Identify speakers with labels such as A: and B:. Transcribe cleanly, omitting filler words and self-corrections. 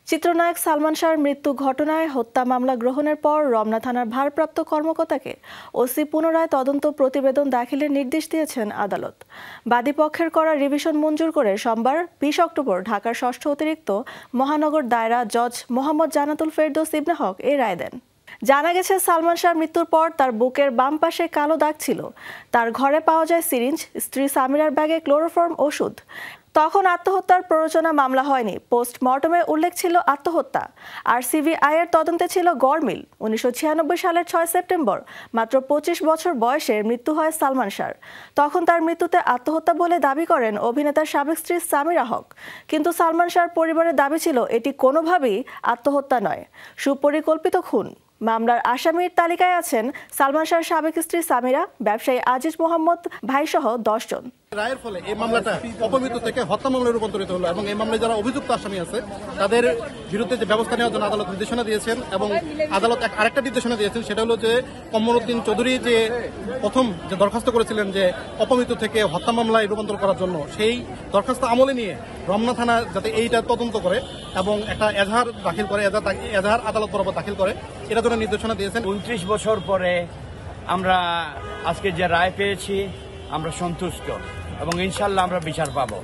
A: চিত্রনায়ক সালমান শাহর মৃত্যু ঘটনায় হত্যা মামলা গ্রহণের পর রমনা থানার ভারপ্রাপ্ত কর্মকর্তাকে ওসি পুনরায় তদন্ত প্রতিবেদন দাখিলের নির্দেশ দিয়েছেন আদালত। বাদীপক্ষের করা রিভিশন মঞ্জুর করে সোমবার ২০ অক্টোবর ঢাকার ষষ্ঠ অতিরিক্ত মহানগর দায়রা জজ মোহাম্মদ জান্নাতুল ফেরদৌস ইবনে হক এই রায় দেন। জানা গেছে, সালমান শাহর মৃত্যুর পর তার বুকের বাম পাশে কালো দাগ ছিল। তার ঘরে পাওয়া যায় সিরিঞ্জ, স্ত্রী সামিরার ব্যাগে ক্লোরোফর্ম ওষুধ। তখন আত্মহত্যার প্ররোচনা মামলা হয়নি। পোস্টমর্টমে উল্লেখ ছিল আত্মহত্যা। আর সিবিআইয়ের তদন্তে ছিল গড়মিল। ১৯৯৬ সালের ৬ সেপ্টেম্বর মাত্র ২৫ বছর বয়সে মৃত্যু হয় সালমান শাহর। তখন তার মৃত্যুতে আত্মহত্যা বলে দাবি করেন অভিনেতার সাবেক স্ত্রী সামিরা হক। কিন্তু সালমান শাহর পরিবারের দাবি ছিল এটি কোনোভাবেই আত্মহত্যা নয়, সুপরিকল্পিত খুন। মামলার আসামির তালিকায় আছেন সালমান শাহর সাবেক স্ত্রী সামিরা, ব্যবসায়ী আজিজ মোহাম্মদ ভাইসহ ১০ জন।
B: রায়ের ফলে এই মামলাটা অপমৃত্যু থেকে হত্যা মামলায় রূপান্তরিত হলো এবং এই মামলায় যারা অভিযুক্ত আসামি আছে তাদের বিরুদ্ধে যে ব্যবস্থা নেওয়ার জন্য আদালত নির্দেশনা দিয়েছেন এবং আদালত আরেকটা নির্দেশনা দিয়েছেন, সেটা হলো যে কমরুদ্দিন চৌধুরী যে প্রথম যে দরখাস্ত করেছিলেন যে অপমৃত্যু থেকে হত্যা মামলায় রূপান্তর করার জন্য, সেই দরখাস্ত আমলে নিয়ে রমনা থানা যাতে এইটা তদন্ত করে এবং একটা এজাহার দাখিল করে, এজাহার আদালত বরাবর দাখিল করে, এটা জন্য নির্দেশনা দিয়েছেন।
C: ২৯ বছর পরে আমরা আজকে যে রায় পেয়েছি আমরা সন্তুষ্ট এবং ইনশাল্লাহ আমরা বিচার পাবো।